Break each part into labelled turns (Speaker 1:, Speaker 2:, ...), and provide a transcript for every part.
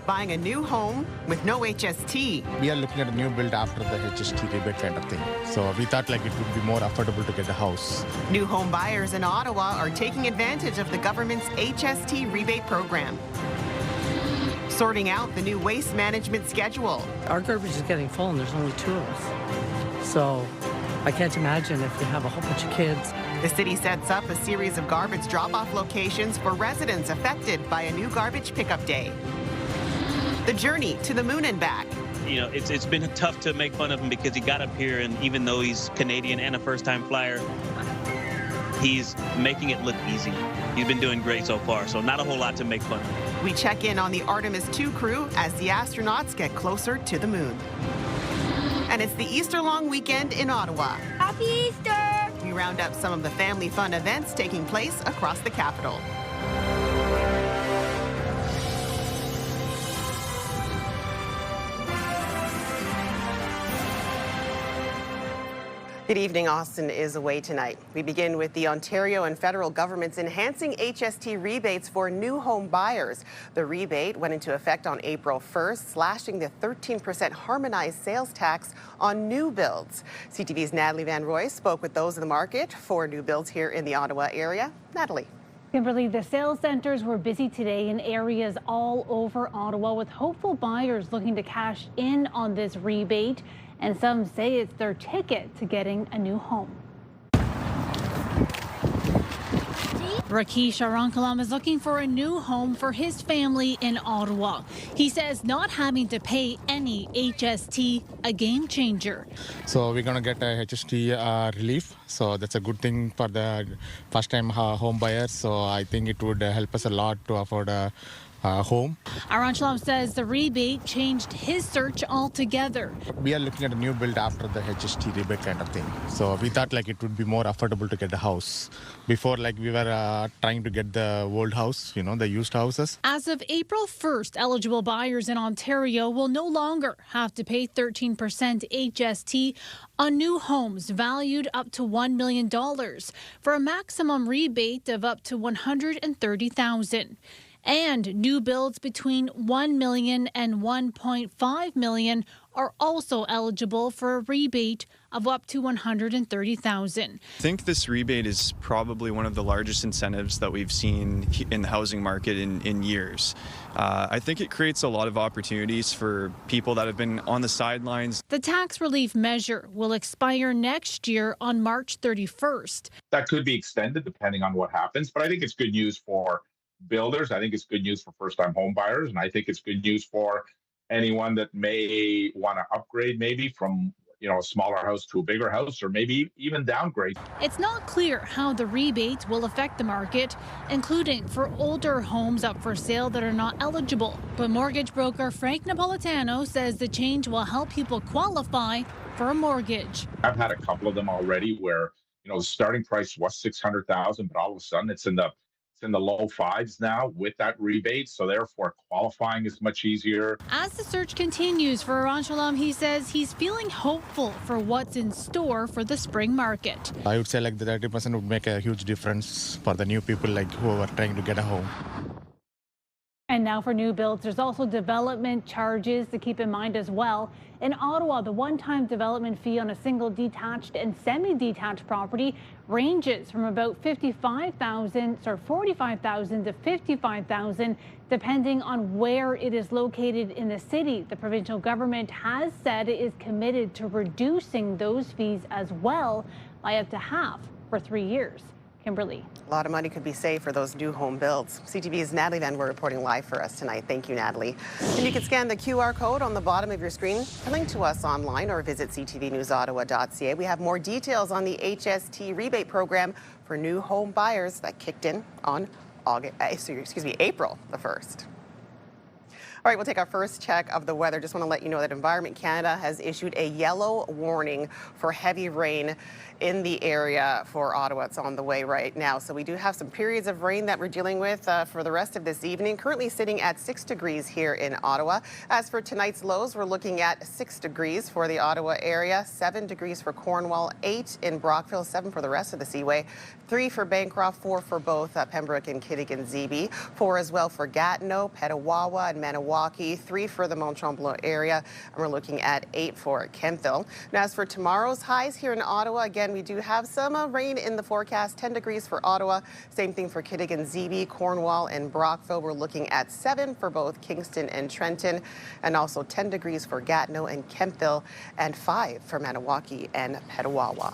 Speaker 1: buying a new home with no HST.
Speaker 2: We are looking at a new build after the HST rebate kind of thing. So we thought like it would be more affordable to get the house.
Speaker 1: New home buyers in Ottawa are taking advantage of the government's HST rebate program. Sorting out the new waste management schedule.
Speaker 3: Our garbage is getting full and there's only 2 of us. So I can't imagine if we have a whole bunch of kids.
Speaker 1: The city sets up a series of garbage drop-off locations for residents affected by a new garbage pickup day. The journey to the moon and back.
Speaker 4: You know, it's been tough to make fun of him because he got up here, and even though he's Canadian and a first-time flyer, he's making it look easy. He's been doing great so far, so not a whole lot to make fun of.
Speaker 1: We check in on the Artemis II crew as the astronauts get closer to the moon. And it's the Easter long weekend in Ottawa.
Speaker 5: Happy Easter!
Speaker 1: We round up some of the family fun events taking place across the capital. Good evening. Austin is away tonight. We begin with the Ontario and federal governments enhancing HST rebates for new home buyers. The rebate went into effect on April 1st, slashing the 13% harmonized sales tax on new builds. CTV's Natalie Van Roy spoke with those in the market for new builds here in the Ottawa area. Natalie.
Speaker 6: Kimberly, the sales centers were busy today in areas all over Ottawa with hopeful buyers looking to cash in on this rebate. And some say it's their ticket to getting a new home. Rakesh Arankalam is looking for a new home for his family in Ottawa. He says not having to pay any HST, a game changer.
Speaker 2: So we're going to get a HST relief. So that's a good thing for the first-time home buyers. So I think it would help us a lot to afford a home.
Speaker 6: Arankalam says the rebate changed his search altogether.
Speaker 2: We are looking at a new build after the HST rebate kind of thing. So we thought like it would be more affordable to get a house. Before, like we were trying to get the old house, you know, the used houses.
Speaker 6: As of April 1st, eligible buyers in Ontario will no longer have to pay 13% HST on new homes valued up to $1 million for a maximum rebate of up to $130,000. And new builds between $1 million and $1.5 million are also eligible for a rebate of up to $130,000.
Speaker 7: I think this rebate is probably one of the largest incentives that we've seen in the housing market in years. I think it creates a lot of opportunities for people that have been on the sidelines.
Speaker 6: The tax relief measure will expire next year on March 31st.
Speaker 8: That could be extended depending on what happens, but I think it's good news for builders. I think it's good news for first-time home buyers, and I think it's good news for anyone that may want to upgrade maybe from a smaller house to a bigger house, or maybe even downgrade.
Speaker 6: It's not clear how the rebate will affect the market, including for older homes up for sale that are not eligible. But mortgage broker Frank Napolitano says the change will help people qualify for a mortgage.
Speaker 8: I've had a couple of them already where the starting price was $600,000, but all of a sudden it's in the low fives now with that rebate, so therefore qualifying is much easier.
Speaker 6: As the search continues for Arankalam, he says he's feeling hopeful for what's in store for the spring market.
Speaker 2: I would say like the 30% would make a huge difference for the new people like who are trying to get a home.
Speaker 6: And now for new builds, there's also development charges to keep in mind as well. In Ottawa, the one-time development fee on a single detached and semi-detached property ranges from about $45,000 to $55,000, depending on where it is located in the city. The provincial government has said it is committed to reducing those fees as well by up to half for 3 years. Kimberly.
Speaker 1: A lot of money could be saved for those new home builds. CTV's Natalie Van Roy reporting live for us tonight. Thank you, Natalie. And you can scan the QR code on the bottom of your screen to link to us online or visit ctvnewsottawa.ca. We have more details on the HST rebate program for new home buyers that kicked in on April the 1st. All right, we'll take our first check of the weather. Just want to let you know that Environment Canada has issued a yellow warning for heavy rain in the area for Ottawa. It's on the way right now. So we do have some periods of rain that we're dealing with for the rest of this evening. Currently sitting at 6 degrees here in Ottawa. As for tonight's lows, we're looking at 6 degrees for the Ottawa area, 7 degrees for Cornwall, 8 in Brockville, 7 for the rest of the Seaway, 3 for Bancroft, 4 for both Pembroke and Kittigan-Zibi, 4 as well for Gatineau, Petawawa, and Manawa. Maniwaki, 3 for the Mont Tremblant area, and we're looking at 8 for Kemptville. Now, as for tomorrow's highs here in Ottawa, again, we do have some rain in the forecast. 10 degrees for Ottawa, same thing for Kittigan, Zibi, Cornwall, and Brockville. We're looking at 7 for both Kingston and Trenton, and also 10 degrees for Gatineau and Kemptville, and 5 for Maniwaki and Petawawa.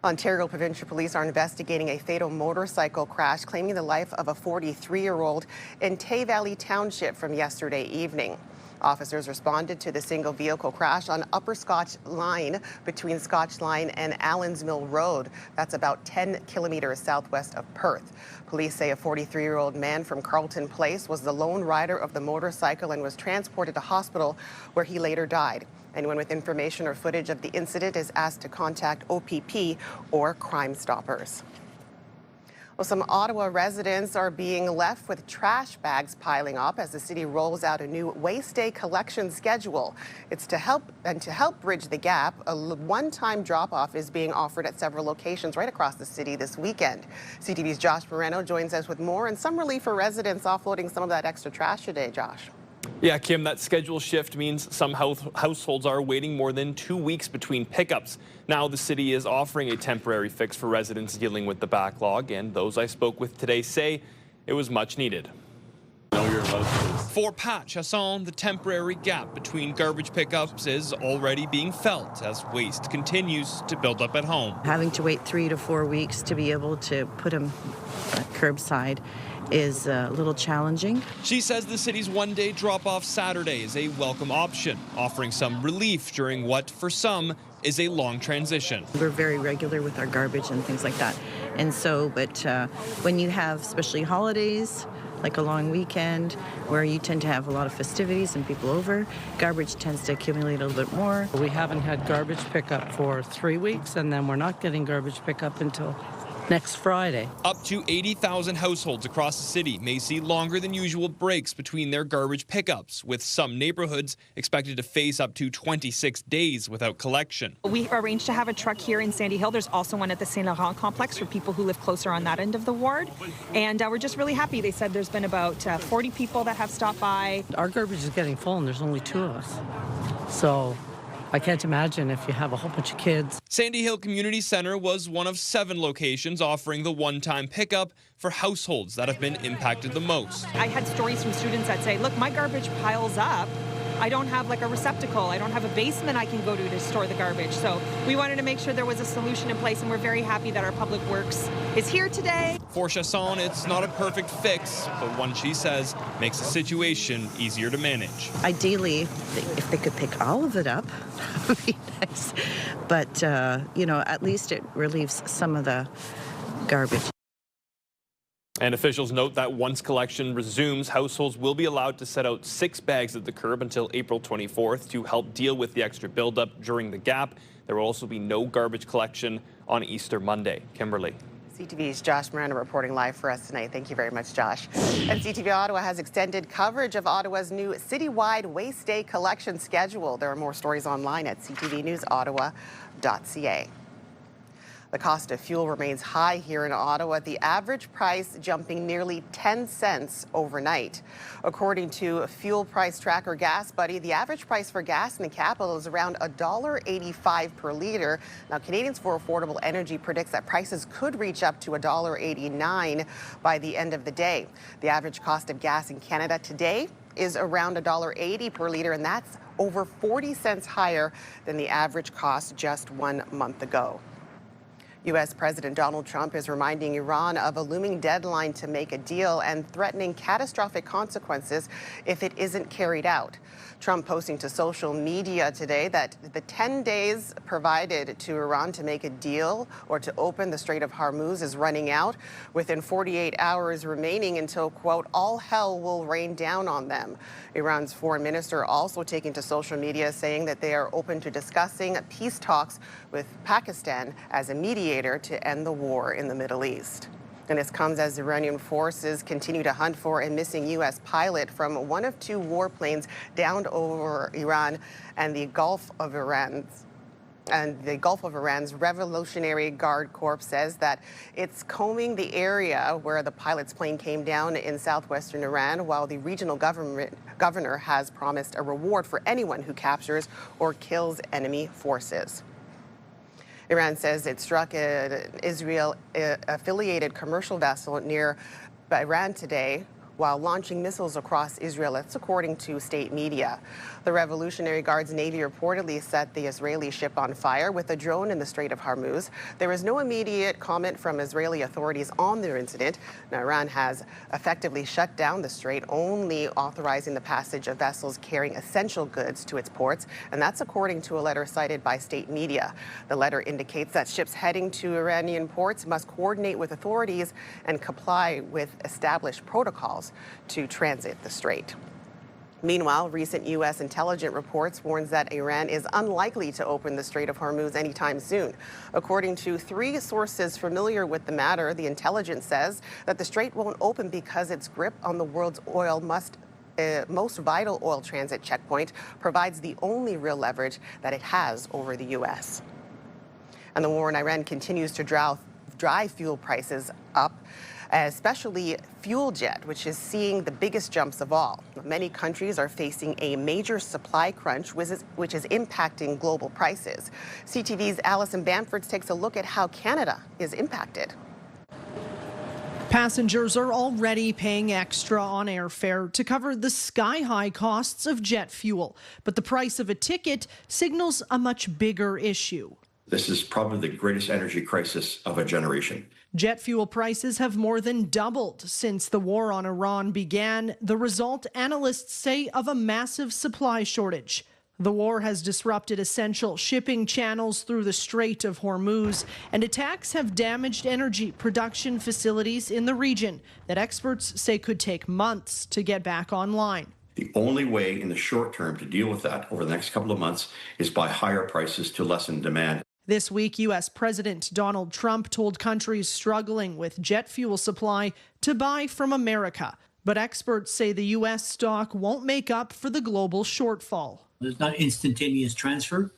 Speaker 1: Ontario Provincial Police are investigating a fatal motorcycle crash claiming the life of a 43-year-old in Tay Valley Township from yesterday evening. Officers responded to the single vehicle crash on Upper Scotch Line between Scotch Line and Allens Mill Road. That's about 10 kilometers southwest of Perth. Police say a 43-year-old man from Carlton Place was the lone rider of the motorcycle and was transported to hospital where he later died. Anyone with information or footage of the incident is asked to contact OPP or Crime Stoppers. Well, some Ottawa residents are being left with trash bags piling up as the city rolls out a new waste day collection schedule. It's to help bridge the gap. A one-time drop-off is being offered at several locations right across the city this weekend. CTV's Josh Moreno joins us with more and some relief for residents offloading some of that extra trash today. Josh.
Speaker 5: Yeah, Kim, that schedule shift means some households are waiting more than 2 weeks between pickups. Now the city is offering a temporary fix for residents dealing with the backlog, and those I spoke with today say it was much needed. For Pat Chasson, the temporary gap between garbage pickups is already being felt as waste continues to build up at home.
Speaker 9: Having to wait 3 to 4 weeks to be able to put them curbside is a little challenging.
Speaker 5: She says the city's one-day drop-off Saturday is a welcome option, offering some relief during what, for some, is a long transition.
Speaker 9: We're very regular with our garbage and things like that. And so, but when you have especially holidays, like a long weekend, where you tend to have a lot of festivities and people over, garbage tends to accumulate a little bit more.
Speaker 3: We haven't had garbage pickup for 3 weeks, and then we're not getting garbage pickup until next Friday.
Speaker 5: Up to 80,000 households across the city may see longer than usual breaks between their garbage pickups, with some neighborhoods expected to face up to 26 days without collection.
Speaker 10: We arranged to have a truck here in Sandy Hill. There's also one at the St. Laurent complex for people who live closer on that end of the ward. And we're just really happy. They said there's been about 40 people that have stopped by.
Speaker 3: Our garbage is getting full, and there's only 2 of us. So I can't imagine if you have a whole bunch of kids.
Speaker 5: Sandy Hill Community Center was one of 7 locations offering the one-time pickup for households that have been impacted the most.
Speaker 10: I had stories from students that say, look, my garbage piles up. I don't have like a receptacle. I don't have a basement I can go to store the garbage. So we wanted to make sure there was a solution in place, and we're very happy that our Public Works is here today.
Speaker 5: For Chasson, it's not a perfect fix, but one she says makes the situation easier to manage.
Speaker 9: Ideally, if they could pick all of it up, that would be nice. But, you know, at least it relieves some of the garbage.
Speaker 5: And officials note that once collection resumes, households will be allowed to set out 6 bags at the curb until April 24th to help deal with the extra buildup during the gap. There will also be no garbage collection on Easter Monday. Kimberly.
Speaker 1: CTV's Josh Miranda reporting live for us tonight. Thank you very much, Josh. And CTV Ottawa has extended coverage of Ottawa's new citywide waste day collection schedule. There are more stories online at ctvnewsottawa.ca. The cost of fuel remains high here in Ottawa, the average price jumping nearly 10 cents overnight. According to fuel price tracker Gas Buddy, the average price for gas in the capital is around $1.85 per litre. Now, Canadians for Affordable Energy predicts that prices could reach up to $1.89 by the end of the day. The average cost of gas in Canada today is around $1.80 per litre, and that's over 40 cents higher than the average cost just 1 month ago. U.S. President Donald Trump is reminding Iran of a looming deadline to make a deal and threatening catastrophic consequences if it isn't carried out. Trump posting to social media today that the 10 days provided to Iran to make a deal or to open the Strait of Hormuz is running out, within 48 hours remaining until, quote, all hell will rain down on them. Iran's foreign minister also taking to social media saying that they are open to discussing peace talks with Pakistan as a mediator to end the war in the Middle East. And this comes as Iranian forces continue to hunt for a missing U.S. pilot from one of 2 warplanes downed over Iran and the Gulf of Iran. And the Gulf of Iran's Revolutionary Guard Corps says that it's combing the area where the pilot's plane came down in southwestern Iran, while the regional governor has promised a reward for anyone who captures or kills enemy forces. Iran says it struck an Israel-affiliated commercial vessel near Iran today while launching missiles across Israel. That's according to state media. The Revolutionary Guard's Navy reportedly set the Israeli ship on fire with a drone in the Strait of Hormuz. There is no immediate comment from Israeli authorities on the incident. Now, Iran has effectively shut down the strait, only authorizing the passage of vessels carrying essential goods to its ports, and that's according to a letter cited by state media. The letter indicates that ships heading to Iranian ports must coordinate with authorities and comply with established protocols to transit the strait. Meanwhile, recent U.S. intelligence reports warns that Iran is unlikely to open the Strait of Hormuz anytime soon. According to 3 sources familiar with the matter, the intelligence says that the strait won't open because its grip on the world's most vital oil transit checkpoint provides the only real leverage that it has over the U.S. And the war in Iran continues to drive fuel prices up, especially fuel jet, which is seeing the biggest jumps of all. Many countries are facing a major supply crunch, which is impacting global prices. CTV's Alison Bamford takes a look at how Canada is impacted.
Speaker 11: Passengers are already paying extra on airfare to cover the sky-high costs of jet fuel, but the price of a ticket signals a much bigger issue.
Speaker 12: This is probably the greatest energy crisis of a generation.
Speaker 11: Jet fuel prices have more than doubled since the war on Iran began, the result, analysts say, of a massive supply shortage. The war has disrupted essential shipping channels through the Strait of Hormuz, and attacks have damaged energy production facilities in the region that experts say could take months to get back online.
Speaker 12: The only way in the short term to deal with that over the next couple of months is by higher prices to lessen demand.
Speaker 11: This week, U.S. President Donald Trump told countries struggling with jet fuel supply to buy from America. But experts say the U.S. stock won't make up for the global shortfall.
Speaker 13: There's not instantaneous transfer,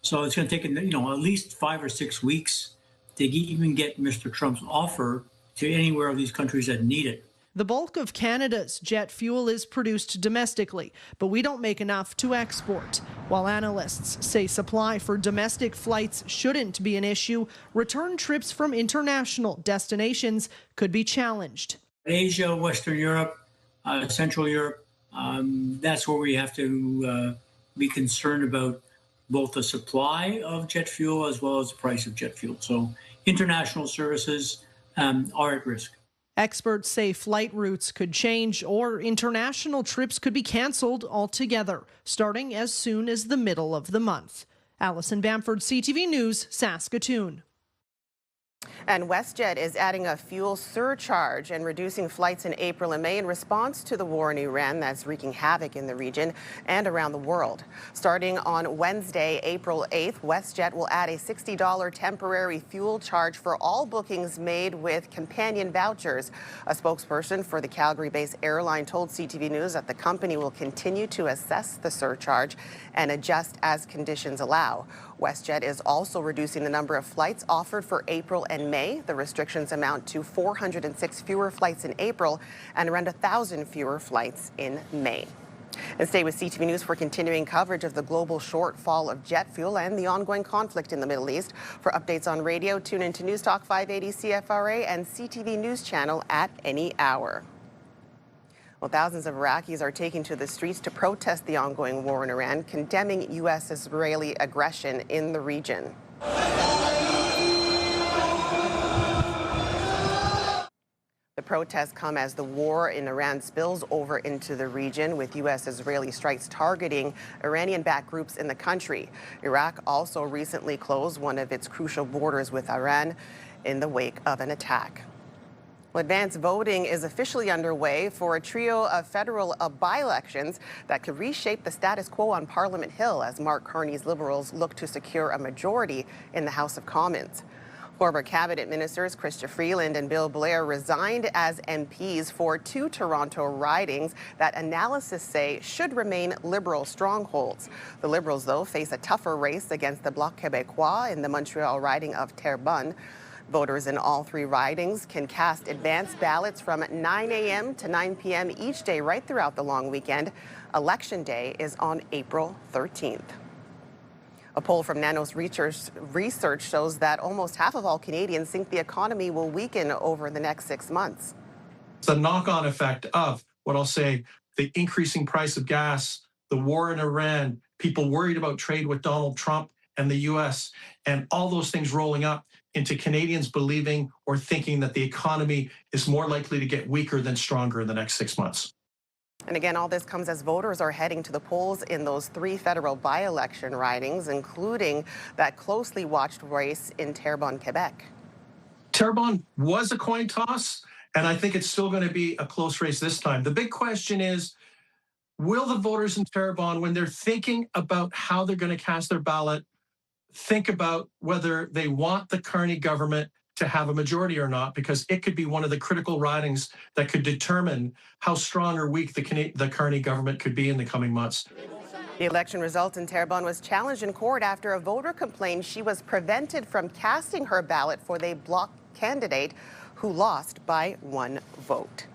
Speaker 13: so it's going to take at least 5 or 6 weeks to even get Mr. Trump's offer to anywhere of these countries that need it.
Speaker 11: The bulk of Canada's jet fuel is produced domestically, but we don't make enough to export. While analysts say supply for domestic flights shouldn't be an issue, return trips from international destinations could be challenged.
Speaker 13: Asia, Western Europe, Central Europe, that's where we have to be concerned about both the supply of jet fuel as well as the price of jet fuel. So international services are at risk.
Speaker 11: Experts say flight routes could change or international trips could be canceled altogether, starting as soon as the middle of the month. Alison Bamford, CTV News, Saskatoon.
Speaker 1: And WestJet is adding a fuel surcharge and reducing flights in April and May in response to the war in Iran that's wreaking havoc in the region and around the world. Starting on Wednesday, April 8th, WestJet will add a $60 temporary fuel charge for all bookings made with companion vouchers. A spokesperson for the Calgary-based airline told CTV News that the company will continue to assess the surcharge and adjust as conditions allow. WestJet is also reducing the number of flights offered for April and May. The restrictions amount to 406 fewer flights in April and around 1,000 fewer flights in May. And stay with CTV News for continuing coverage of the global shortfall of jet fuel and the ongoing conflict in the Middle East. For updates on radio, tune into News Talk 580 CFRA and CTV News channel at any hour. Well, thousands of Iraqis are taking to the streets to protest the ongoing war in Iran, condemning U.S.-Israeli aggression in the region. The protests come as the war in Iran spills over into the region, with U.S.-Israeli strikes targeting Iranian-backed groups in the country. Iraq also recently closed one of its crucial borders with Iran in the wake of an attack. Well, advanced voting is officially underway for a trio of federal by-elections that could reshape the status quo on Parliament Hill as Mark Carney's Liberals look to secure a majority in the House of Commons. Former cabinet ministers Chrystia Freeland and Bill Blair resigned as MPs for 2 Toronto ridings that analysts say should remain Liberal strongholds. The Liberals, though, face a tougher race against the Bloc Québécois in the Montreal riding of Terrebonne. Voters in all 3 ridings can cast advance ballots from 9 a.m. to 9 p.m. each day right throughout the long weekend. Election Day is on April 13th. A poll from Nanos Research shows that almost half of all Canadians think the economy will weaken over the next 6 months.
Speaker 14: It's the knock-on effect of what I'll say, the increasing price of gas, the war in Iran, people worried about trade with Donald Trump and the U.S., and all those things rolling up into Canadians believing or thinking that the economy is more likely to get weaker than stronger in the next 6 months.
Speaker 1: And again, all this comes as voters are heading to the polls in those 3 federal by-election ridings, including that closely watched race in Terrebonne, Quebec.
Speaker 14: Terrebonne was a coin toss, and I think it's still going to be a close race this time. The big question is, will the voters in Terrebonne, when they're thinking about how they're going to cast their ballot, think about whether they want the Carney government to have a majority or not, because it could be one of the critical ridings that could determine how strong or weak the Carney government could be in the coming months.
Speaker 1: The election result in Terrebonne was challenged in court after a voter complained she was prevented from casting her ballot for the Bloc candidate who lost by 1 vote.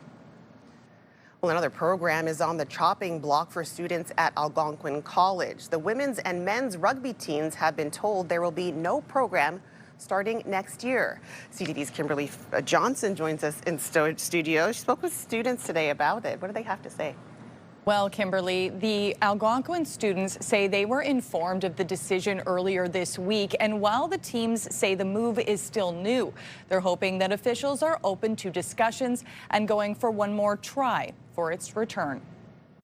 Speaker 1: Well, another program is on the chopping block for students at Algonquin College. The women's and men's rugby teams have been told there will be no program starting next year. CTV's Kimberly Johnson joins us in studio. She spoke with students today about it. What do they have to say?
Speaker 15: Well, Kimberly, the Algonquin students say they were informed of the decision earlier this week, and while the teams say the move is still new, they're hoping that officials are open to discussions and going for one more try for its return.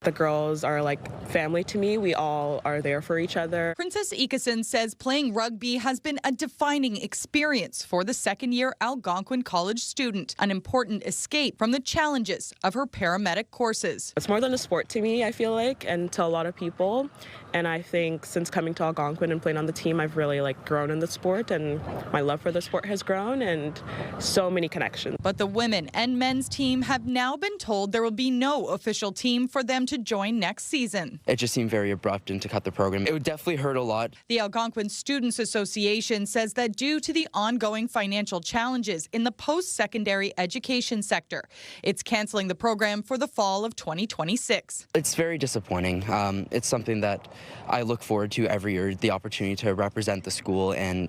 Speaker 16: The girls are like family to me. We all are there for each other.
Speaker 17: Princess Ikeson says playing rugby has been a defining experience for the second-year Algonquin College student, an important escape from the challenges of her paramedic courses.
Speaker 16: It's more than a sport to me, I feel like, and to a lot of people. And I think since coming to Algonquin and playing on the team, I've really grown in the sport, and my love for the sport has grown, and so many connections.
Speaker 17: But the women and men's team have now been told there will be no official team for them to join next season.
Speaker 18: It just seemed very abrupt and to cut the program. It would definitely hurt a lot.
Speaker 17: The Algonquin Students Association says that due to the ongoing financial challenges in the post-secondary education sector, it's canceling the program for the fall of 2026.
Speaker 18: It's very disappointing. It's something that I look forward to every year, the opportunity to represent the school and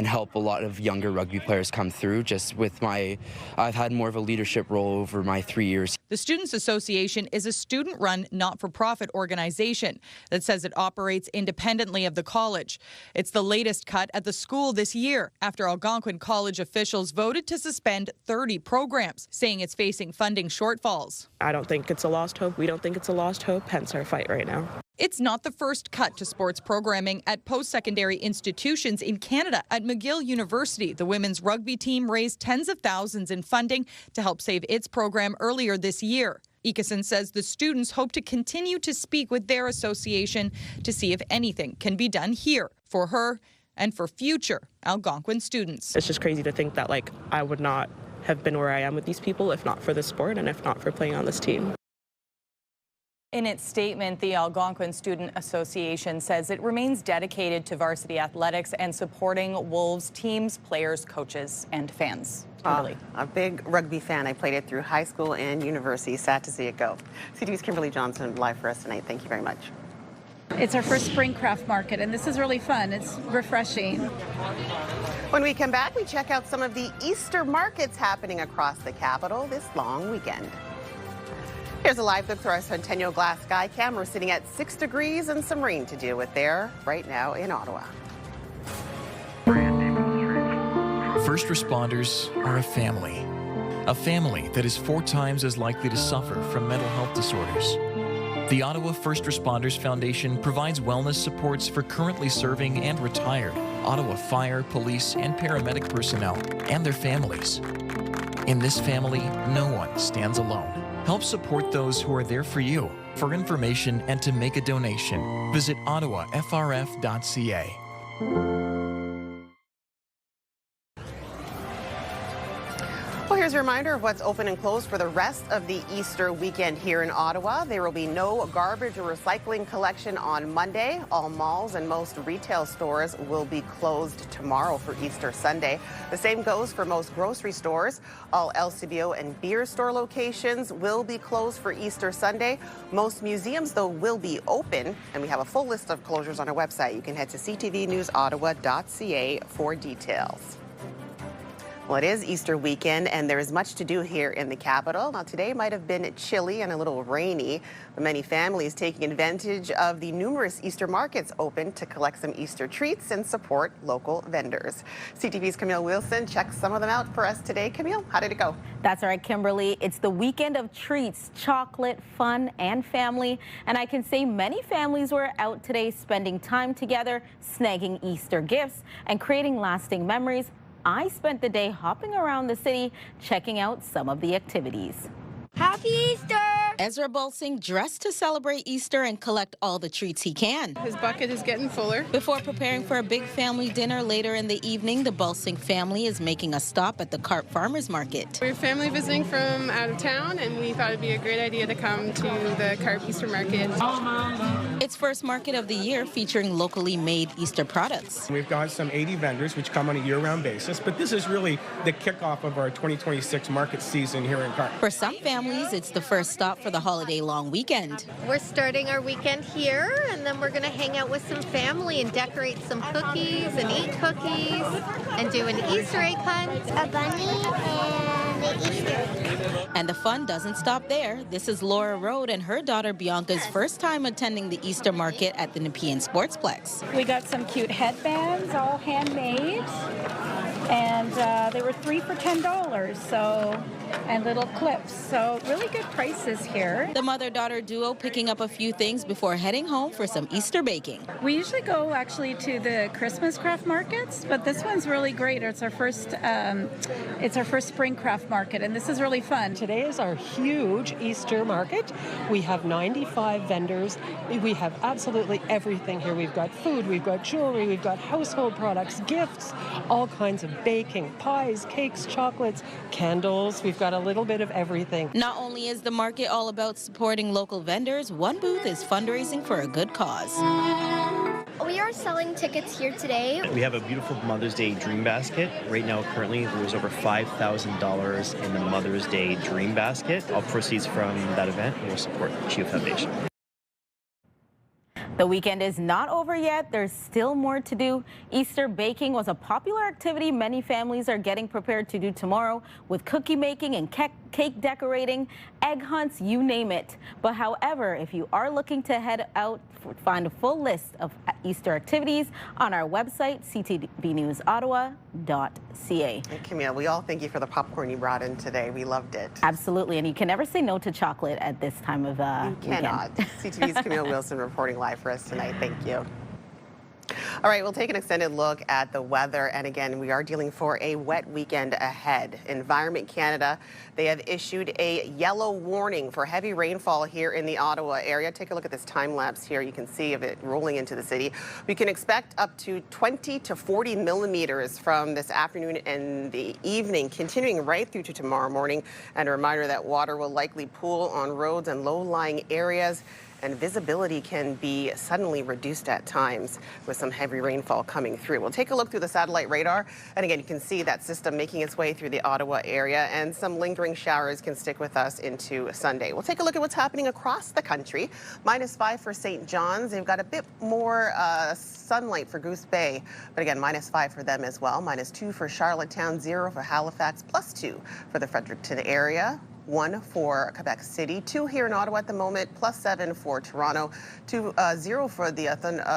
Speaker 18: help a lot of younger rugby players come through. Just with I've had more of a leadership role over my 3 years.
Speaker 17: The Students Association is a student-run, not-for-profit organization that says it operates independently of the college. It's the latest cut at the school this year after Algonquin College officials voted to suspend 30 programs, saying it's facing funding shortfalls.
Speaker 16: I don't think it's a lost hope. We don't think it's a lost hope, hence our fight right now.
Speaker 17: It's not the first cut to sports programming at post-secondary institutions in Canada. At McGill University, the women's rugby team raised tens of thousands in funding to help save its program earlier this year. Ikeson says the students hope to continue to speak with their association to see if anything can be done here for her and for future Algonquin students.
Speaker 16: It's just crazy to think that I would not have been where I am with these people if not for the sport and if not for playing on this team.
Speaker 15: In its statement, the Algonquin Student Association says it remains dedicated to varsity athletics and supporting Wolves teams, players, coaches, and fans. Kimberly.
Speaker 1: A big rugby fan. I played it through high school and university. Sad to see it go. CTV's Kimberly Johnson live for us tonight. Thank you very much.
Speaker 19: It's our first spring craft market, and this is really fun. It's refreshing.
Speaker 1: When we come back, we check out some of the Easter markets happening across the capital this long weekend. Here's a live look through our Centennial Glass Sky Cam. We're sitting at 6 degrees and some rain to deal with there right now in Ottawa.
Speaker 20: First responders are a family that is 4 times as likely to suffer from mental health disorders. The Ottawa First Responders Foundation provides wellness supports for currently serving and retired Ottawa fire, police, and paramedic personnel and their families. In this family, no one stands alone. Help support those who are there for you. For information and to make a donation, visit ottawafrf.ca.
Speaker 1: Here's a reminder of what's open and closed for the rest of the Easter weekend here in Ottawa. There will be no garbage or recycling collection on Monday. All malls and most retail stores will be closed tomorrow for Easter Sunday. The same goes for most grocery stores. All LCBO and beer store locations will be closed for Easter Sunday. Most museums, though, will be open, and we have a full list of closures on our website. You can head to ctvnewsottawa.ca for details. Well, it is Easter weekend, and there is much to do here in the capital. Now, today might have been chilly and a little rainy, but many families taking advantage of the numerous Easter markets open to collect some Easter treats and support local vendors. CTV's Camille Wilson checked some of them out for us today. Camille, how did it go?
Speaker 21: That's right, Kimberly. It's the weekend of treats, chocolate, fun, and family. And I can say many families were out today spending time together, snagging Easter gifts, and creating lasting memories. I spent the day hopping around the city, checking out some of the activities.
Speaker 22: Happy Easter! Ezra Bulsing dressed to celebrate Easter and collect all the treats he can.
Speaker 23: His bucket is getting fuller.
Speaker 22: Before preparing for a big family dinner later in the evening, the Bulsing family is making a stop at the Carp Farmers Market.
Speaker 23: We're family visiting from out of town, and we thought it'd be a great idea to come to the Carp Easter Market.
Speaker 22: Its first market of the year featuring locally made Easter products.
Speaker 24: We've got some 80 vendors which come on a year-round basis, but this is really the kickoff of our 2026 market season here in Carp.
Speaker 22: For some families, it's the first stop for the holiday long weekend.
Speaker 25: We're starting our weekend here, and then we're going to hang out with some family and decorate some cookies and eat cookies and do an Easter egg hunt.
Speaker 22: A bunny and an Easter egg. And the fun doesn't stop there. This is Laura Rode and her daughter Bianca's first time attending the Easter market at the Nepean Sportsplex.
Speaker 19: We got some cute headbands, all handmade, and they were 3 for $10, and little clips, so really good prices here.
Speaker 22: The mother-daughter duo picking up a few things before heading home for some Easter baking.
Speaker 19: We usually go actually to the Christmas craft markets, but this one's really great. It's our first spring craft market, and this is really fun.
Speaker 26: Today is our huge Easter market. We have 95 vendors. We have absolutely everything here. We've got food, we've got jewelry, we've got household products, gifts, all kinds of baking, pies, cakes, chocolates, candles. We've got a little bit of everything.
Speaker 22: Not only is the market all about supporting local vendors, one booth is fundraising for a good cause.
Speaker 27: We are selling tickets here today.
Speaker 28: We have a beautiful Mother's Day Dream Basket. Right now, currently, there's over $5,000 in the Mother's Day Dream Basket. All proceeds from that event will support the CHIO Foundation.
Speaker 21: The weekend is not over yet. There's still more to do. Easter baking was a popular activity many families are getting prepared to do tomorrow, with cookie making and cake decorating, egg hunts, you name it. But however, if you are looking to head out, find a full list of Easter activities on our website, ctvnewsottawa.ca.
Speaker 1: And Camille, we all thank you for the popcorn you brought in today. We loved it.
Speaker 21: Absolutely, and you can never say no to chocolate at this time of
Speaker 1: You cannot. CTV's Camille Wilson reporting live for us tonight. Thank you. All right, we'll take an extended look at the weather. And again, we are dealing for a wet weekend ahead. Environment Canada, they have issued a yellow warning for heavy rainfall here in the Ottawa area. Take a look at this time lapse here. You can see of it rolling into the city. We can expect up to 20 to 40 millimeters from this afternoon and the evening, continuing right through to tomorrow morning. And a reminder that water will likely pool on roads and low-lying areas, and visibility can be suddenly reduced at times with some heavy rainfall coming through. We'll take a look through the satellite radar, and again, you can see that system making its way through the Ottawa area, and some lingering showers can stick with us into Sunday. We'll take a look at what's happening across the country. -5 for St. John's. They've got a bit more sunlight for Goose Bay, but again, -5 for them as well. -2 for Charlottetown, 0 for Halifax, +2 for the Fredericton area. 1 for Quebec City, 2 here in Ottawa at the moment, +7 for Toronto, 0 for the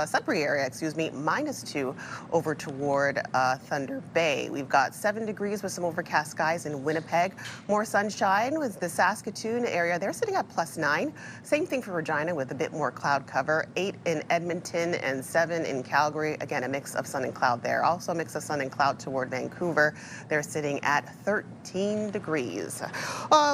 Speaker 1: Sudbury area, -2 over toward Thunder Bay. We've got 7 degrees with some overcast skies in Winnipeg. More sunshine with the Saskatoon area. They're sitting at +9. Same thing for Regina with a bit more cloud cover. 8 in Edmonton and 7 in Calgary. Again, a mix of sun and cloud there. Also a mix of sun and cloud toward Vancouver. They're sitting at 13 degrees.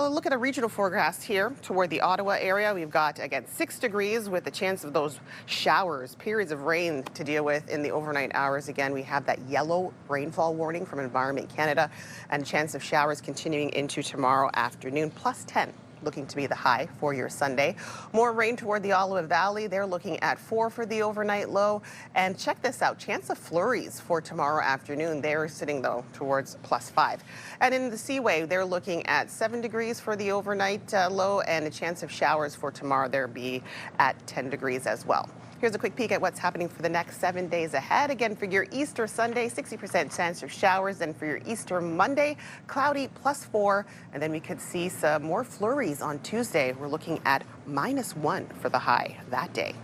Speaker 1: Well, look at a regional forecast here toward the Ottawa area. We've got, again, 6 degrees with a chance of those showers, periods of rain to deal with in the overnight hours. Again, we have that yellow rainfall warning from Environment Canada and a chance of showers continuing into tomorrow afternoon, plus 10. Looking to be the high for your Sunday. More rain toward the Ottawa Valley. They're looking at 4 for the overnight low. And check this out, chance of flurries for tomorrow afternoon. They're sitting, though, towards plus 5. And in the Seaway, they're looking at 7 degrees for the overnight low, and a chance of showers for tomorrow. They'll be at 10 degrees as well. Here's a quick peek at what's happening for the next 7 days ahead. Again, for your Easter Sunday, 60% chance of showers. And for your Easter Monday, cloudy, plus 4. And then we could see some more flurries on Tuesday. We're looking at -1 for the high that day.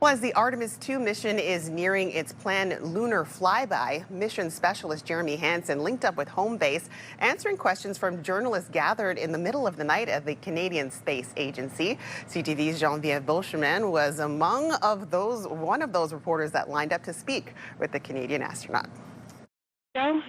Speaker 1: Well, as the Artemis II mission is nearing its planned lunar flyby, mission specialist Jeremy Hansen linked up with home base, answering questions from journalists gathered in the middle of the night at the Canadian Space Agency. CTV's Geneviève Beauchemin was one of those reporters that lined up to speak with the Canadian astronaut.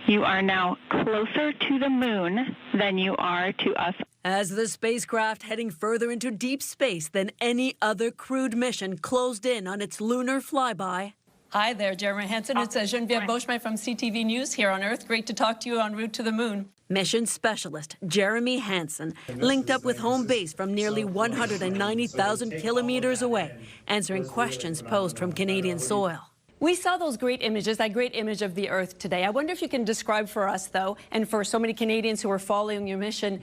Speaker 2: You are now closer to the moon than you are to us.
Speaker 3: As the spacecraft heading further into deep space than any other crewed mission closed in on its lunar flyby.
Speaker 4: Hi there, Jeremy Hansen. It's Geneviève Beauchemin from CTV News here on Earth. Great to talk to you en route to the moon.
Speaker 3: Mission specialist Jeremy Hansen linked up with home base from nearly 190,000 kilometers away, answering questions posed from Canadian soil.
Speaker 4: We saw those great images, that great image of the Earth today. I wonder if you can describe for us, though, and for so many Canadians who are following your mission,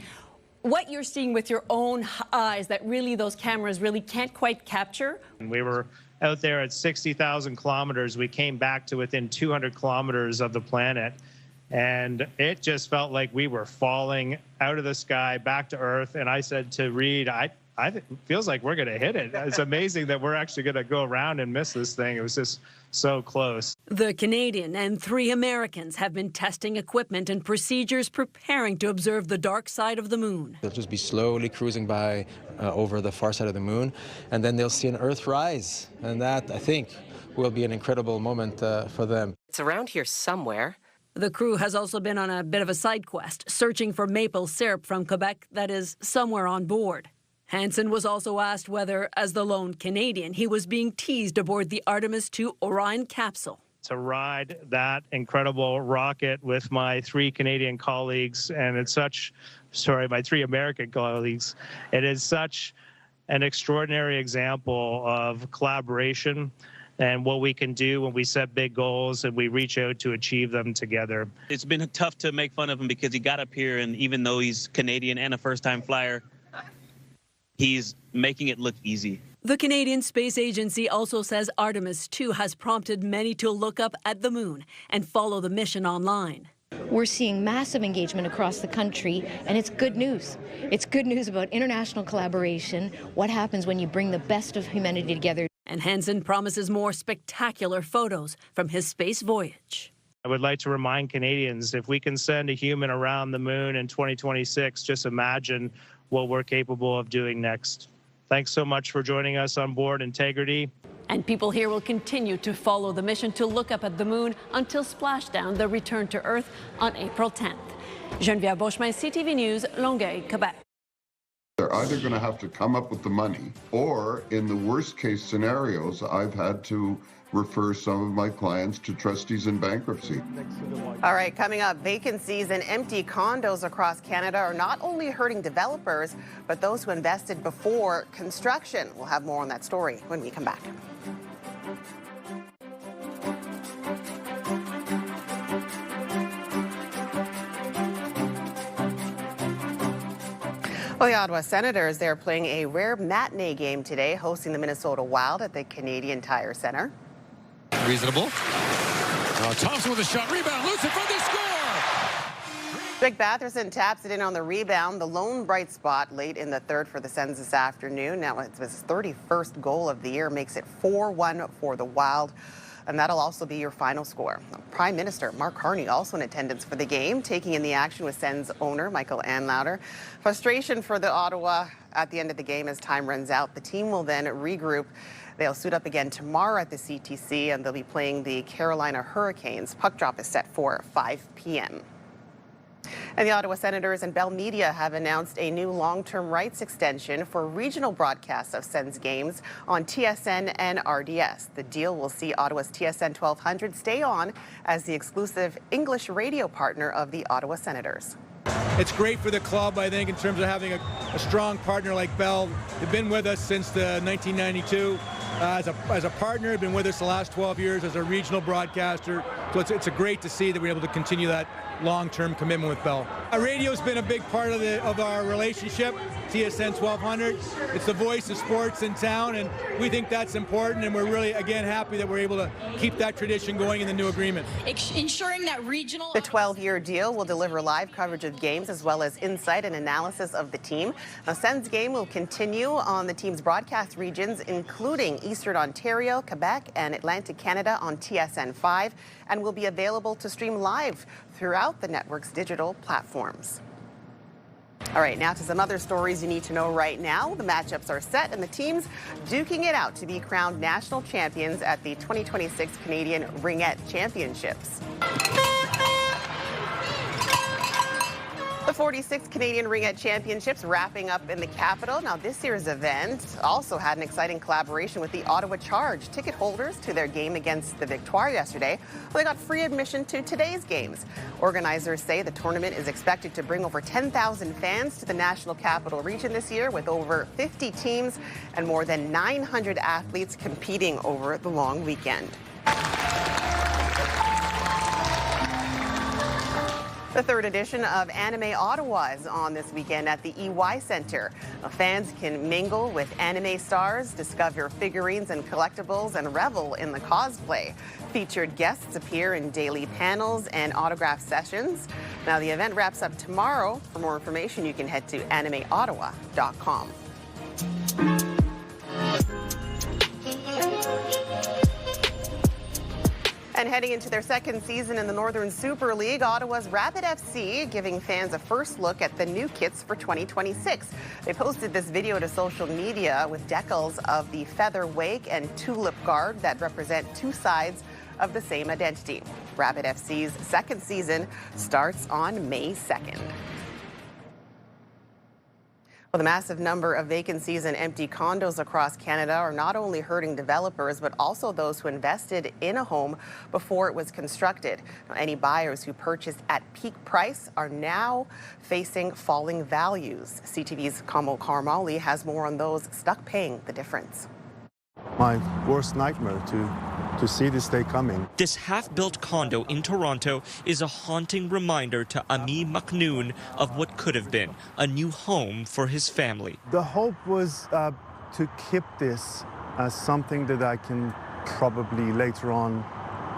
Speaker 4: what you're seeing with your own eyes that really those cameras really can't quite capture.
Speaker 6: We were out there at 60,000 kilometers. We came back to within 200 kilometers of the planet, and it just felt like we were falling out of the sky back to Earth. And I said to Reed, it feels like we're going to hit it. It's amazing that we're actually going to go around and miss this thing. It was just so close.
Speaker 3: The Canadian and 3 Americans have been testing equipment and procedures preparing to observe the dark side of the moon.
Speaker 7: They'll just be slowly cruising by over the far side of the moon, and then they'll see an Earth rise. And that, I think, will be an incredible moment for them.
Speaker 8: It's around here somewhere.
Speaker 3: The crew has also been on a bit of a side quest, searching for maple syrup from Quebec that is somewhere on board. Hansen was also asked whether, as the lone Canadian, he was being teased aboard the Artemis II Orion capsule.
Speaker 6: To ride that incredible rocket with my 3 Canadian colleagues, and my 3 American colleagues, it is such an extraordinary example of collaboration and what we can do when we set big goals and we reach out to achieve them together.
Speaker 9: It's been tough to make fun of him because he got up here, and even though he's Canadian and a first-time flyer, he's making it look easy.
Speaker 3: The Canadian Space Agency also says Artemis II has prompted many to look up at the moon and follow the mission online.
Speaker 10: We're seeing massive engagement across the country, and it's good news. It's good news about international collaboration, what happens when you bring the best of humanity together.
Speaker 3: And Hansen promises more spectacular photos from his space voyage.
Speaker 6: I would like to remind Canadians, if we can send a human around the moon in 2026, just imagine what we're capable of doing next. Thanks so much for joining us on board Integrity.
Speaker 4: And people here will continue to follow the mission to look up at the moon until splashdown, the return to Earth on April 10th. Geneviève Beauchemin, CTV News, Longueuil, Quebec.
Speaker 29: They're either going to have to come up with the money, or in the worst case scenarios, I've had to refer some of my clients to trustees in bankruptcy.
Speaker 1: All right, coming up, vacancies and empty condos across Canada are not only hurting developers, but those who invested before construction. We'll have more on that story when we come back. Well, the Ottawa Senators, they're playing a rare matinee game today, hosting the Minnesota Wild at the Canadian Tire Centre.
Speaker 30: Reasonable. Thompson with a shot, rebound, loose in front, they score!
Speaker 1: Jake Batherson taps it in on the rebound, the lone bright spot late in the third for the Sens this afternoon. Now it's his 31st goal of the year, makes it 4-1 for the Wild. And that'll also be your final score. Prime Minister Mark Carney also in attendance for the game, taking in the action with Sens owner Michael Anlauter. Frustration for the Ottawa at the end of the game as time runs out. The team will then regroup. They'll suit up again tomorrow at the CTC, and they'll be playing the Carolina Hurricanes. Puck drop is set for 5 p.m. And the Ottawa Senators and Bell Media have announced a new long-term rights extension for regional broadcasts of Sens games on TSN and RDS. The deal will see Ottawa's TSN 1200 stay on as the exclusive English radio partner of the Ottawa Senators.
Speaker 5: It's great for the club, I think, in terms of having a strong partner like Bell. They've been with us since 1992 as a partner. They've been with us the last 12 years as a regional broadcaster. So it's great to see that we're able to continue that long-term commitment with Bell. Radio's been a big part of our relationship. TSN 1200. It's the voice of sports in town, and we think that's important, and we're really, again, happy that we're able to keep that tradition going in the new agreement.
Speaker 22: Ensuring that regional...
Speaker 1: The 12-year deal will deliver live coverage of games as well as insight and analysis of the team. Now, Sens game will continue on the team's broadcast regions, including Eastern Ontario, Quebec, and Atlantic Canada on TSN 5, and will be available to stream live throughout the network's digital platforms. All right, now to some other stories you need to know right now. The matchups are set and the teams duking it out to be crowned national champions at the 2026 Canadian Ringette Championships. The 46th Canadian Ringette Championships wrapping up in the capital. Now, this year's event also had an exciting collaboration with the Ottawa Charge. Ticket holders to their game against the Victoire yesterday, they got free admission to today's games. Organizers say the tournament is expected to bring over 10,000 fans to the National Capital Region this year, with over 50 teams and more than 900 athletes competing over the long weekend. The third edition of Anime Ottawa is on this weekend at the EY Centre. Fans can mingle with anime stars, discover figurines and collectibles, and revel in the cosplay. Featured guests appear in daily panels and autograph sessions. Now, the event wraps up tomorrow. For more information, you can head to animeottawa.com. And heading into their second season in the Northern Super League, Ottawa's Rapid FC giving fans a first look at the new kits for 2026. They posted this video to social media with decals of the feather wake and tulip guard that represent two sides of the same identity. Rapid FC's second season starts on May 2nd. Well, the massive number of vacancies and empty condos across Canada are not only hurting developers, but also those who invested in a home before it was constructed. Now, any buyers who purchased at peak price are now facing falling values. CTV's Kamal Karmali has more on those stuck paying the difference.
Speaker 11: My worst nightmare to see this day coming.
Speaker 12: This half-built condo in Toronto is a haunting reminder to Ami Maknoon of what could have been a new home for his family.
Speaker 11: The hope was to keep this as something that I can probably later on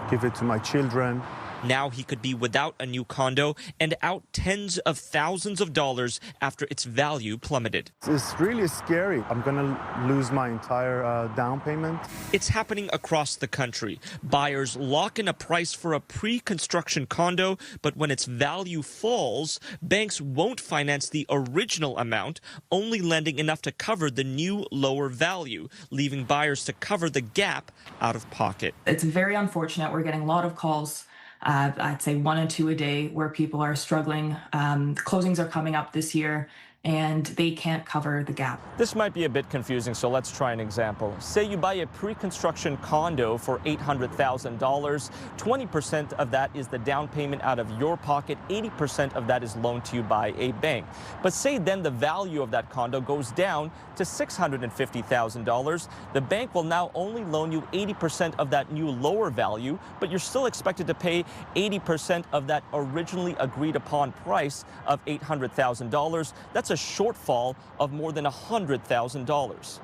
Speaker 11: give it to my children.
Speaker 12: Now he could be without a new condo and out tens of thousands of dollars after its value plummeted.
Speaker 11: It's really scary. I'm going to lose my entire down payment.
Speaker 12: It's happening across the country. Buyers lock in a price for a pre-construction condo, but when its value falls, banks won't finance the original amount, only lending enough to cover the new lower value, leaving buyers to cover the gap out of pocket.
Speaker 13: It's very unfortunate. We're getting a lot of calls. I'd say 1 or 2 a day where people are struggling. Closings are coming up this year and they can't cover the gap.
Speaker 14: This might be a bit confusing, so let's try an example. Say you buy a pre-construction condo for $800,000. 20% of that is the down payment out of your pocket. 80% of that is loaned to you by a bank. But say then the value of that condo goes down to $650,000. The bank will now only loan you 80% of that new lower value, but you're still expected to pay 80% of that originally agreed upon price of $800,000. That's a shortfall of more than $100,000.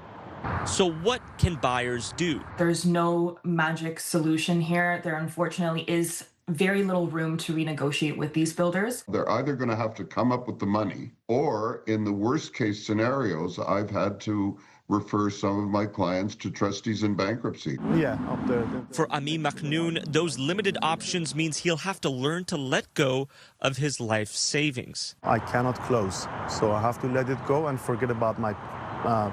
Speaker 12: So what can buyers do?
Speaker 13: There's no magic solution here. There unfortunately is very little room to renegotiate with these builders.
Speaker 29: They're either going to have to come up with the money, or in the worst case scenarios, I've had to refer some of my clients to trustees in bankruptcy.
Speaker 11: Yeah, up there.
Speaker 12: For Ami Maknoon, those limited options means he'll have to learn to let go of his life savings.
Speaker 11: I cannot close, so I have to let it go and forget about my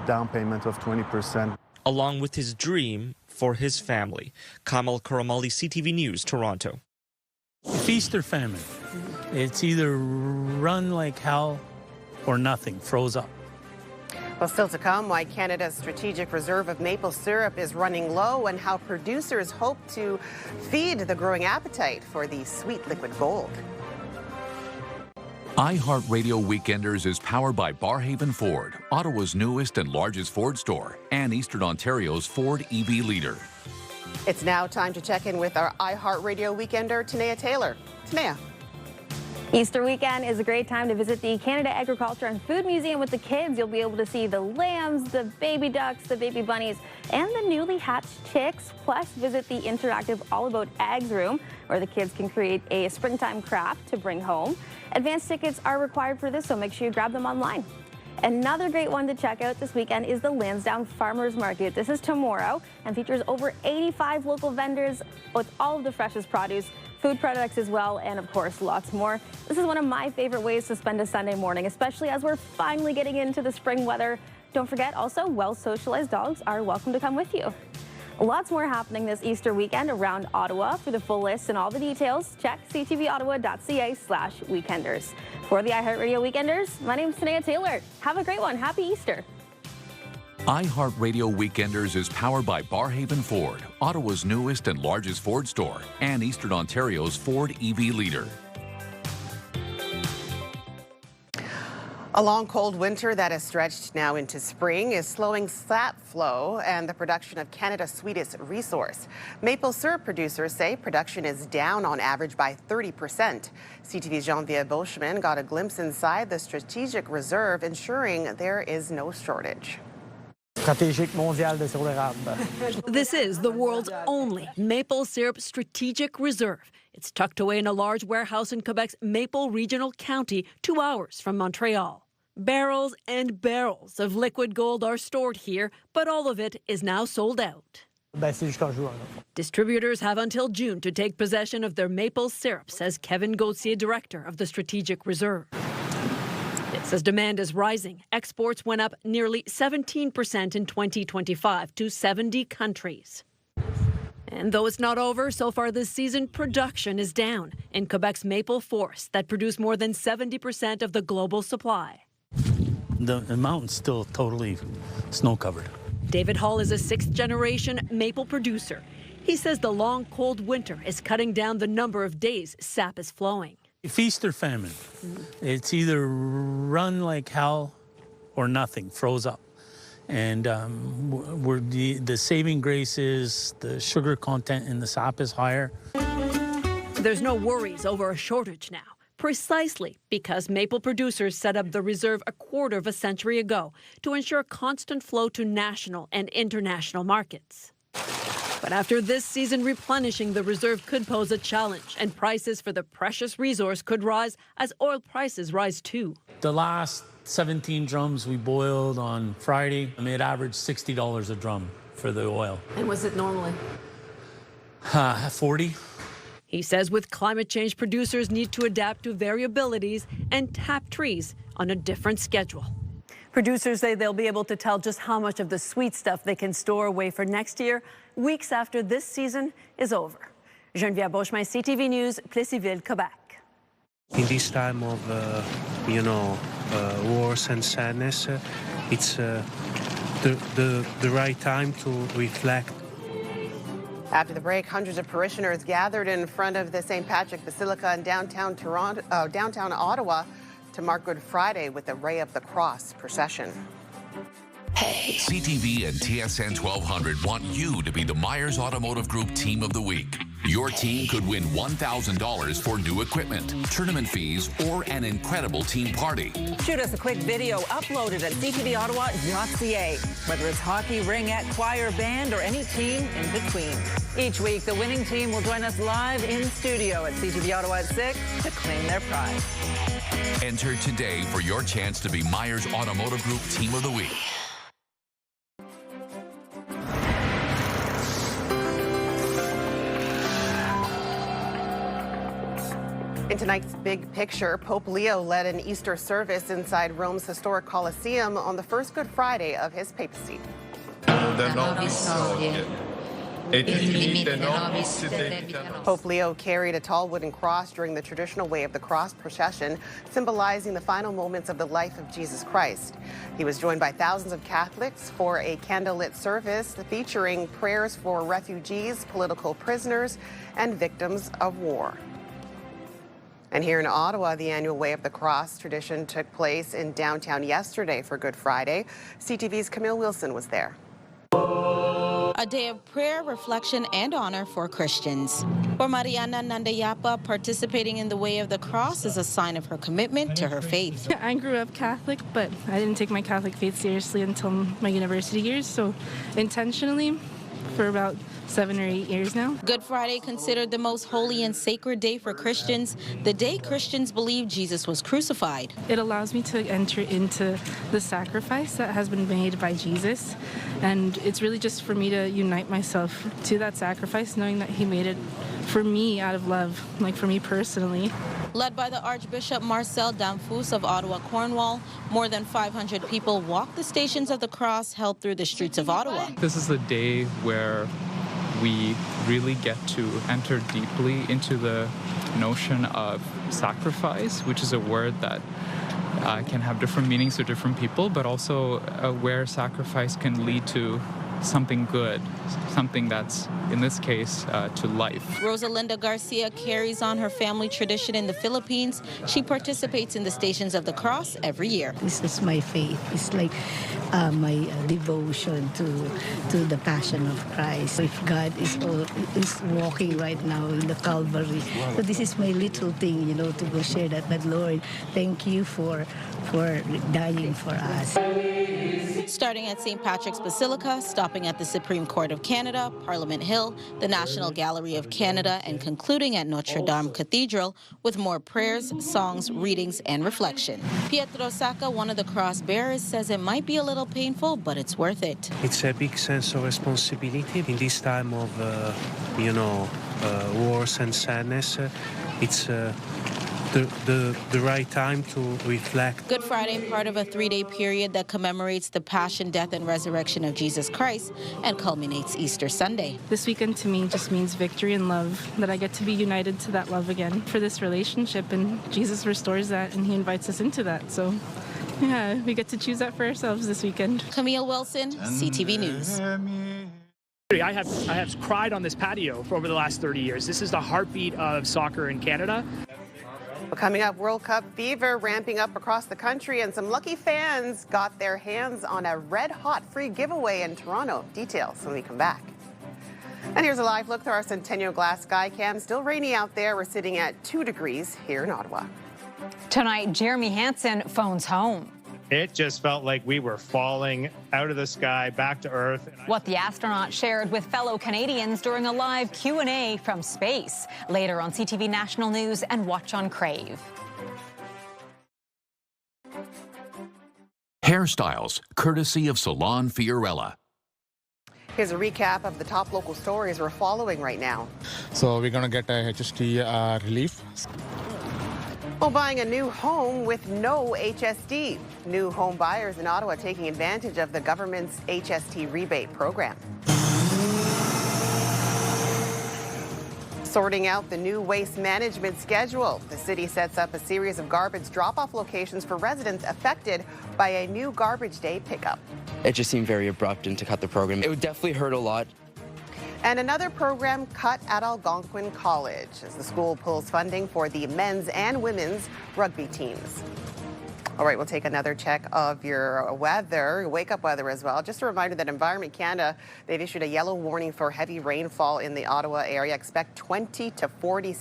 Speaker 11: down payment of 20%.
Speaker 12: Along with his dream for his family. Kamal Karamali, CTV News, Toronto.
Speaker 15: Feast or famine? It's either run like hell or nothing, froze up.
Speaker 1: Well, still to come, why Canada's strategic reserve of maple syrup is running low and how producers hope to feed the growing appetite for the sweet liquid gold.
Speaker 16: iHeartRadio Weekenders is powered by Barhaven Ford, Ottawa's newest and largest Ford store, and Eastern Ontario's Ford EV leader.
Speaker 1: It's now time to check in with our iHeartRadio Weekender, Tanea Taylor. Tanea.
Speaker 17: Easter weekend is a great time to visit the Canada Agriculture and Food Museum with the kids. You'll be able to see the lambs, the baby ducks, the baby bunnies, and the newly hatched chicks. Plus, visit the interactive All About Eggs room, where the kids can create a springtime craft to bring home. Advance tickets are required for this, so make sure you grab them online. Another great one to check out this weekend is the Lansdowne Farmers Market. This is tomorrow and features over 85 local vendors with all of the freshest produce, food products as well, and of course, lots more. This is one of my favorite ways to spend a Sunday morning, especially as we're finally getting into the spring weather. Don't forget, also, well-socialized dogs are welcome to come with you. Lots more happening this Easter weekend around Ottawa. For the full list and all the details, check ctvottawa.ca/weekenders. For the iHeartRadio Weekenders, my name's Tanea Taylor. Have a great one. Happy Easter.
Speaker 16: iHeartRadio Weekenders is powered by Barhaven Ford, Ottawa's newest and largest Ford store, and Eastern Ontario's Ford EV leader.
Speaker 1: A long, cold winter that has stretched now into spring is slowing sap flow and the production of Canada's sweetest resource. Maple syrup producers say production is down on average by 30%. CTV's Jean-Pierre Beauchemin got a glimpse inside the strategic reserve, ensuring there is no shortage.
Speaker 3: This is the world's only maple syrup strategic reserve. It's tucked away in a large warehouse in Quebec's Maple Regional County, 2 hours from Montreal. Barrels and barrels of liquid gold are stored here, but all of it is now sold out. Distributors have until June to take possession of their maple syrup, says Kevin Gauthier, director of the Strategic Reserve. As demand is rising, exports went up nearly 17% in 2025 to 70 countries. And though it's not over, so far this season, production is down in Quebec's maple forests that produce more than 70% of the global supply.
Speaker 15: The mountain's still totally snow-covered.
Speaker 3: David Hall is a sixth-generation maple producer. He says the long, cold winter is cutting down the number of days sap is flowing.
Speaker 15: Feast or famine. It's either run like hell or nothing, froze up. And the saving grace is the sugar content in the sap is higher.
Speaker 3: There's no worries over a shortage now, precisely because maple producers set up the reserve a quarter of a century ago to ensure constant flow to national and international markets. But after this season, replenishing the reserve could pose a challenge, and prices for the precious resource could rise as oil prices rise too.
Speaker 15: The last 17 drums we boiled on Friday, it averaged $60 a drum for the oil.
Speaker 4: And was it normally?
Speaker 15: 40.
Speaker 3: He says with climate change, producers need to adapt to variabilities and tap trees on a different schedule.
Speaker 4: Producers say they'll be able to tell just how much of the sweet stuff they can store away for next year, weeks after this season is over. Geneviève Beauchemin, CTV News, Plessisville, Quebec.
Speaker 18: In this time of, wars and sadness, it's the right time to reflect.
Speaker 1: After the break, hundreds of parishioners gathered in front of the St. Patrick Basilica in downtown Ottawa to mark Good Friday with the Ray of the Cross procession.
Speaker 16: Hey. CTV and TSN 1200 want you to be the Myers Automotive Group Team of the Week. Your team could win $1,000 for new equipment, tournament fees, or an incredible team party.
Speaker 19: Shoot us a quick video, upload it at ctvottawa.ca. Whether it's hockey, ringette, choir, band, or any team in between. Each week, the winning team will join us live in studio at CTV Ottawa at 6 to claim their prize.
Speaker 16: Enter today for your chance to be Myers Automotive Group Team of the Week.
Speaker 1: In tonight's big picture, Pope Leo led an Easter service inside Rome's historic Colosseum on the first Good Friday of his papacy. Pope Leo carried a tall wooden cross during the traditional Way of the Cross procession, symbolizing the final moments of the life of Jesus Christ. He was joined by thousands of Catholics for a candlelit service featuring prayers for refugees, political prisoners, and victims of war. And here in Ottawa, the annual Way of the Cross tradition took place in downtown yesterday for Good Friday. CTV's Camille Wilson was there.
Speaker 22: A day of prayer, reflection, and honor for Christians. For Mariana Nandayapa, participating in the Way of the Cross is a sign of her commitment to her faith.
Speaker 2: I grew up Catholic, but I didn't take my Catholic faith seriously until my university years, so intentionally for about 7 or 8 years now.
Speaker 22: Good Friday, considered the most holy and sacred day for Christians, the day Christians believe Jesus was crucified.
Speaker 2: It allows me to enter into the sacrifice that has been made by Jesus, and it's really just for me to unite myself to that sacrifice, knowing that he made it for me out of love, like for me personally.
Speaker 22: Led by the Archbishop Marcel Danfous of Ottawa, Cornwall, more than 500 people walked the Stations of the Cross held through the streets of Ottawa.
Speaker 7: This is the day where we really get to enter deeply into the notion of sacrifice, which is a word that can have different meanings to different people, but also where sacrifice can lead to something good, something that's, in this case, to life.
Speaker 22: Rosalinda Garcia carries on her family tradition in the Philippines. She participates in the Stations of the Cross every year.
Speaker 20: This is my faith. It's like my devotion to the Passion of Christ. If God is walking right now in the Calvary, so this is my little thing, you know, to go share that. But Lord, thank you for dying for us.
Speaker 22: Starting at St. Patrick's Basilica, stopping at the Supreme Court of Canada, Parliament Hill, the National Gallery of Canada, and concluding at Notre Dame Cathedral with more prayers, songs, readings, and reflection. Pietro Sacca, one of the cross bearers, says it might be a little painful, but it's worth it.
Speaker 18: It's a big sense of responsibility in this time of, wars and sadness. It's the right time to reflect.
Speaker 22: Good Friday, part of a 3-day period that commemorates the passion, death, and resurrection of Jesus Christ and culminates Easter Sunday.
Speaker 2: This weekend to me just means victory and love, that I get to be united to that love again for this relationship, and Jesus restores that and he invites us into that. So yeah, we get to choose that for ourselves this weekend.
Speaker 22: Camille Wilson, CTV News.
Speaker 21: I have cried on this patio for over the last 30 years. This is the heartbeat of soccer in Canada.
Speaker 1: Well, coming up, World Cup fever ramping up across the country, and some lucky fans got their hands on a red-hot free giveaway in Toronto. Details when we come back. And here's a live look through our Centennial Glass Sky Cam. Still rainy out there. We're sitting at 2 degrees here in Ottawa.
Speaker 23: Tonight, Jeremy Hansen phones home.
Speaker 6: It just felt like we were falling out of the sky back to Earth.
Speaker 23: What the astronaut shared with fellow Canadians during a live Q&A from space. Later on CTV National News and watch on Crave.
Speaker 16: Hairstyles, courtesy of Salon Fiorella.
Speaker 1: Here's a recap of the top local stories we're following right now.
Speaker 24: So we're going to get a HST relief.
Speaker 1: Well, buying a new home with no HST. New home buyers in Ottawa taking advantage of the government's HST rebate program. Sorting out the new waste management schedule. The city sets up a series of garbage drop-off locations for residents affected by a new garbage day pickup.
Speaker 25: It just seemed very abrupt and to cut the program. It would definitely hurt a lot.
Speaker 1: And another program cut at Algonquin College as the school pulls funding for the men's and women's rugby teams. All right, we'll take another check of your weather, wake-up weather as well. Just a reminder that Environment Canada, they've issued a yellow warning for heavy rainfall in the Ottawa area. Expect 20 to 40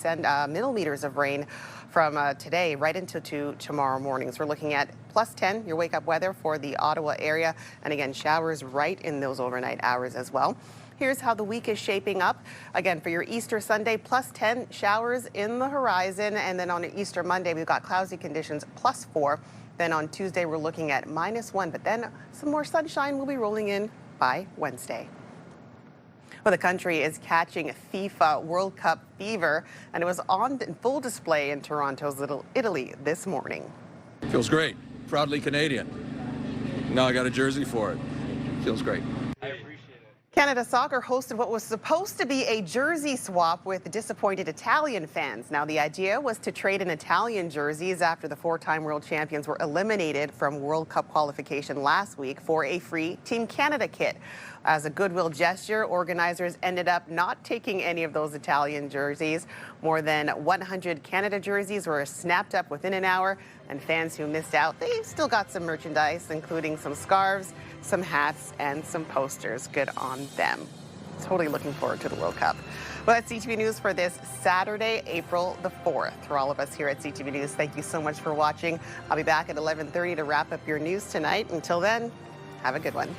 Speaker 1: millimeters of rain from today right into tomorrow morning. So we're looking at +10, your wake-up weather for the Ottawa area. And again, showers right in those overnight hours as well. Here's how the week is shaping up. Again, for your Easter Sunday, +10 showers in the horizon. And then on Easter Monday, we've got cloudy conditions, +4. Then on Tuesday, we're looking at -1. But then some more sunshine will be rolling in by Wednesday. Well, the country is catching FIFA World Cup fever, and it was on full display in Toronto's Little Italy this morning.
Speaker 26: Feels great. Proudly Canadian. Now I got a jersey for it. Feels great.
Speaker 1: Canada Soccer hosted what was supposed to be a jersey swap with disappointed Italian fans. Now, the idea was to trade in Italian jerseys after the four-time world champions were eliminated from World Cup qualification last week for a free Team Canada kit. As a goodwill gesture, organizers ended up not taking any of those Italian jerseys. More than 100 Canada jerseys were snapped up within an hour, and fans who missed out, they still got some merchandise, including some scarves, some hats, and some posters. Good on them. Totally looking forward to the World Cup. Well, that's CTV News for this Saturday, April the 4th. For all of us here at CTV News, thank you so much for watching. I'll be back at 11:30 to wrap up your news tonight. Until then, have a good one.